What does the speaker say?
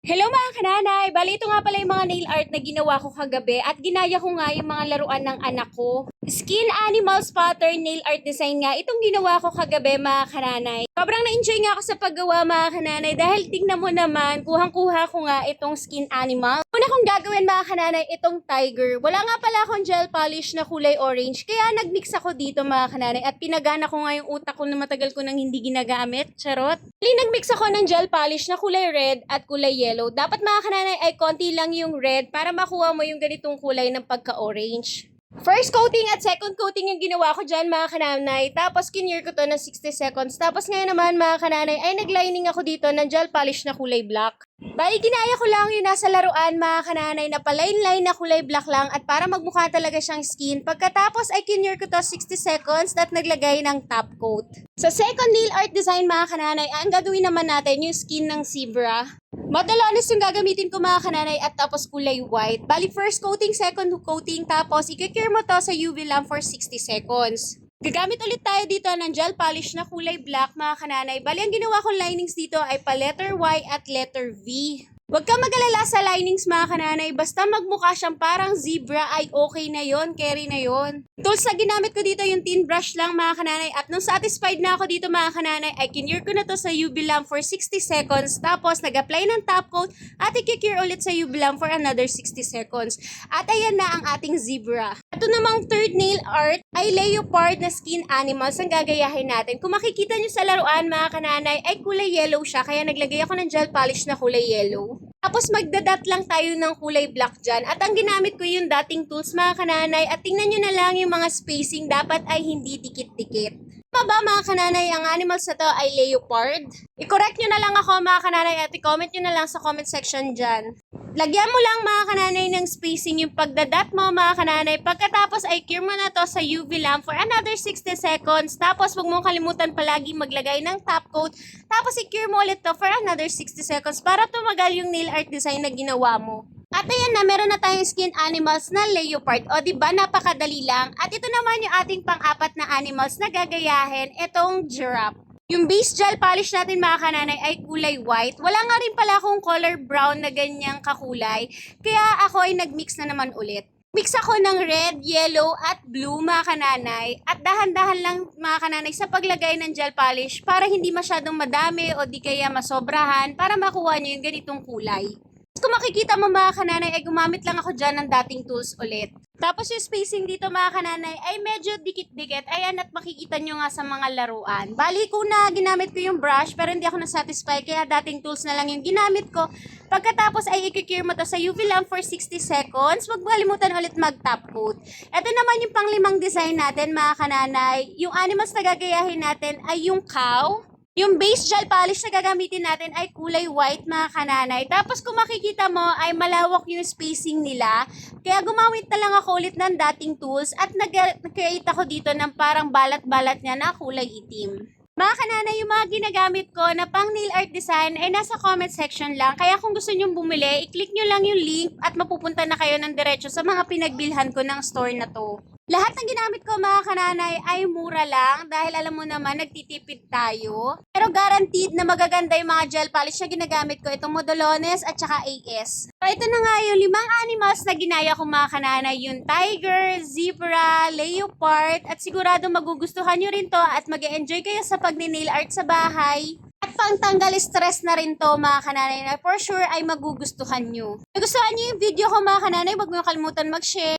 Hello mga kananay! Bali ito nga pala yung mga nail art na ginawa ko kagabi at ginaya ko nga yung mga laruan ng anak ko. Skin animals pattern nail art design nga itong ginawa ko kagabi mga kananay. Sobrang na-enjoy nga ako sa paggawa mga kananay dahil tingnan mo naman, kuhang-kuha ko nga itong skin animal. Una kong gagawin mga kananay itong tiger. Wala nga pala akong gel polish na kulay orange kaya nagmix ako dito mga kananay at pinagana ko nga yung utak ko na matagal ko nang hindi ginagamit. Charot! Bali nagmix ako ng gel polish na kulay red at kulay yellow. Dapat mga kananay ay konti lang yung red para makuha mo yung ganitong kulay ng pagka-orange. First coating at second coating yung ginawa ko dyan mga kananay. Tapos kinyear ko to ng 60 seconds. Tapos ngayon naman mga kananay ay naglining ako dito ng gel polish na kulay black. Bali ginaya ko lang yung nasa laruan mga kananay na pa-line-line na kulay black lang at para magmukha talaga siyang skin. Pagkatapos ay kinyear ko to 60 seconds at naglagay ng top coat. Sa second nail art design mga kananay, ang gagawin naman natin yung skin ng zebra. Madalanas yung gagamitin ko mga kananay at tapos kulay white. Bali first coating, second coating, tapos i-cure mo to sa UV lamp for 60 seconds. Gagamit ulit tayo dito ng gel polish na kulay black mga kananay. Bali ang ginawa kong linings dito ay pa letter Y at letter V. Huwag kang mag-alala sa linings mga kananay, basta magmukha siyang parang zebra ay okay na yon, carry na yon. Tools na ginamit ko dito yung thin brush lang mga kananay at nung satisfied na ako dito mga kananay ay kinure ko na to sa UV lamp for 60 seconds tapos nag-apply ng top coat at i-cure ulit sa UV lamp for another 60 seconds. At ayan na ang ating zebra. Ito namang third nail art ay leopard na skin animals ang gagayahin natin. Kung makikita nyo sa laruan mga kananay ay kulay yellow siya kaya naglagay ako ng gel polish na kulay yellow. Tapos magdadat lang tayo ng kulay black dyan. At ang ginamit ko yung dating tools mga kananay. At tingnan nyo na lang yung mga spacing dapat ay hindi dikit-dikit. Tama ba mga kananay ang animals na to ay leopard? I-correct nyo na lang ako mga kananay at i-comment nyo na lang sa comment section dyan. Lagyan mo lang mga kananay ng spacing yung pagdadat mo mga kananay. Pagkatapos ay cure mo na to sa UV lamp for another 60 seconds. Tapos huwag mong kalimutan palagi maglagay ng top coat. Tapos i-cure mo ulit to for another 60 seconds para tumagal yung nail art design na ginawa mo. At ayan na, meron na tayong skin animals na leopard. O diba, napakadali lang. At ito naman yung ating pang-apat na animals na gagayahin, itong giraffe. Yung base gel polish natin mga kananay ay kulay white. Wala nga rin pala akong color brown na ganyang kakulay. Kaya ako ay nagmix na naman ulit. Mix ako ng red, yellow, at blue mga kananay. At dahan-dahan lang mga kananay sa paglagay ng gel polish para hindi masyadong madami o di kaya masobrahan para makuha nyo yung ganitong kulay. Kung makikita mo mga kananay ay gumamit lang ako dyan ng dating tools ulit. Tapos yung spacing dito mga kananay ay medyo dikit-dikit. Ayan at makikita nyo nga sa mga laruan. Bali ko na ginamit ko yung brush pero hindi ako nasatisfy kaya dating tools na lang yung ginamit ko. Pagkatapos ay i-cure mo to sa UV lamp for 60 seconds. Huwag kalimutan ulit mag-top coat. Ito naman yung panglimang design natin mga kananay. Yung animals na gagayahin natin ay yung cow. Yung base gel polish na gagamitin natin ay kulay white mga kananay. Tapos kung makikita mo ay malawak yung spacing nila. Kaya gumamit na lang ako ulit ng dating tools at nag-create ako dito ng parang balat-balat niya na kulay itim. Mga kananay, yung mga ginagamit ko na pang nail art design ay nasa comment section lang. Kaya kung gusto nyong bumili, i-click nyo lang yung link at mapupunta na kayo ng diretso sa mga pinagbilhan ko ng store na to. Lahat ng ginamit ko mga kananay ay mura lang dahil alam mo naman nagtitipid tayo. Pero guaranteed na magaganda yung mga gel polish na ginagamit ko. Itong Modelones at saka AS. So ito na nga yung 5 animals na ginaya ko mga kananay. Yung tiger, zebra, leopard at sigurado magugustuhan nyo rin to at mag-e-enjoy kayo sa pag-nail art sa bahay. At pangtanggal stress na rin to mga kananay na for sure ay magugustuhan nyo. Kung gustuhan nyo yung video ko mga kananay, huwag mo kalimutan mag-share.